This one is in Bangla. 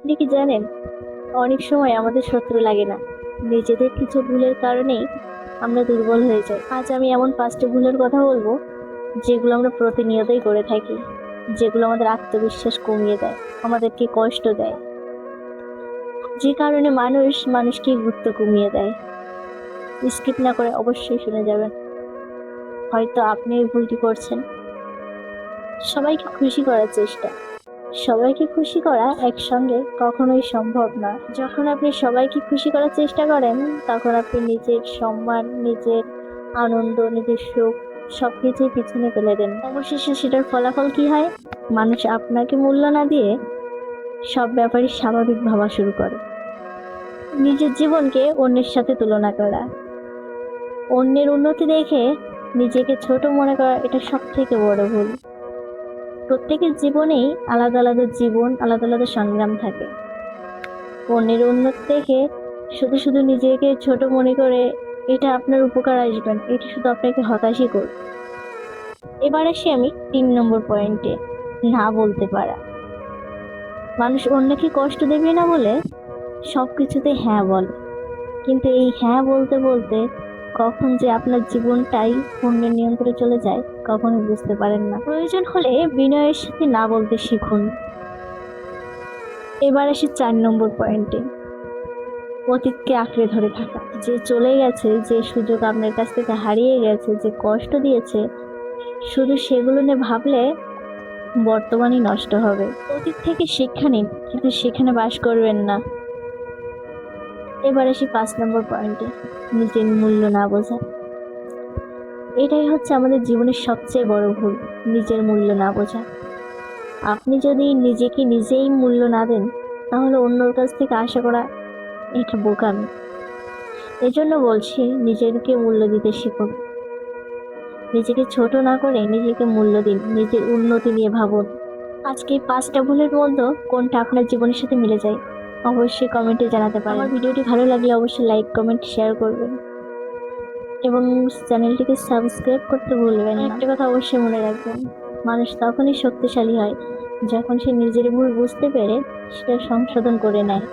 আপনি কি জানেন, অনেক সময় আমাদের শত্রু লাগে না, নিজেদের কিছু ভুলের কারণেই আমরা দুর্বল হয়ে যাই। আজ আমি এমন 5টি ভুলের কথা বলবো যেগুলো আমরা প্রতিনিয়তই করে থাকি, যেগুলো আমাদের আত্মবিশ্বাস কমিয়ে দেয়, আমাদেরকে কষ্ট দেয়, যে কারণে মানুষ মানুষকে গুরুত্ব কমিয়ে দেয়। স্কিপ না করে অবশ্যই শুনে যাবেন, হয়তো আপনি এই ভুলটি করছেন। সবাইকে খুশি করার চেষ্টা। সবাইকে খুশি করা একসঙ্গে কখনোই সম্ভব না। যখন আপনি সবাইকে খুশি করার চেষ্টা করেন, তখন আপনি নিজের সম্মান, নিজের আনন্দ, নিজের সুখ সবকিছুই পিছনে ফেলে দেন। অবশেষে সেটার ফলাফল কি হয়? মানুষ আপনাকে মূল্য না দিয়ে সব ব্যাপারই স্বাভাবিক ভাবা শুরু করে। নিজের জীবনকে অন্যের সাথে তুলনা করা, অন্যের উন্নতি দেখে নিজেকে ছোট মনে করা, এটা সব থেকে বড় ভুল। প্রত্যেকের জীবনেই আলাদা আলাদা জীবন, আলাদা আলাদা সংগ্রাম থাকে। অন্যের উন্নতি দেখে শুধু শুধু নিজেকে ছোট মনে করে এটা আপনার উপকার আসবে না, এটা শুধু আপনাকে হতাশই করবে। এবার আসি আমি 3 নম্বর পয়েন্টে, না বলতে পারা। মানুষ অন্যকে কষ্ট দেবে না বলে সবকিছুতে হ্যাঁ বলে, কিন্তু এই হ্যাঁ বলতে বলতে কখন যে আপনার জীবনটাই অন্যের নিয়ন্ত্রণে চলে যায় কখনোই বুঝতে পারেন না। প্রয়োজন হলে বিনয়ের সাথে না বলতে শিখুন। এবার আসি 4 নম্বর পয়েন্টে, অতীতকে আঁকড়ে ধরে থাকা। যে চলে গেছে, যে সুযোগ আপনার কাছ থেকে হারিয়ে গেছে, যে কষ্ট দিয়েছে, শুধু সেগুলো নিয়ে ভাবলে বর্তমানই নষ্ট হবে। অতীত থেকে শিক্ষা নিন, কিন্তু সেখানে বাস করবেন না। এবার আসি 5 নম্বর পয়েন্টে, নিজের মূল্য না বোঝা। এটাই হচ্ছে আমাদের জীবনের সবচেয়ে বড় ভুল, নিজের মূল্য না বোঝা। আপনি যদি নিজেকে নিজেই মূল্য না দেন, তাহলে অন্যর কাছ থেকে আশা করা এটা বোকামি। এজন্য বলছি, নিজেকে মূল্য দিতে শিখুন। নিজেকে ছোট না করে নিজেকে মূল্য দিন, নিজের উন্নতি নিয়ে ভাবুন। আজকে এই 5টা ভুলের মধ্যে কোনটা আপনার জীবনের সাথে মিলে যায় অবশ্যই কমেন্টে জানাতে পারেন। আমার ভিডিওটি ভালো লাগলে অবশ্যই লাইক, কমেন্ট, শেয়ার করবেন এবং চ্যানেলটিকে সাবস্ক্রাইব করতে ভুলবেন না। একটা কথা অবশ্যই মনে রাখবেন, মানুষ তখনই শক্তিশালী হয় যখন সে নিজের ভুল বুঝতে পেরে সেটা সংশোধন করে নেয়।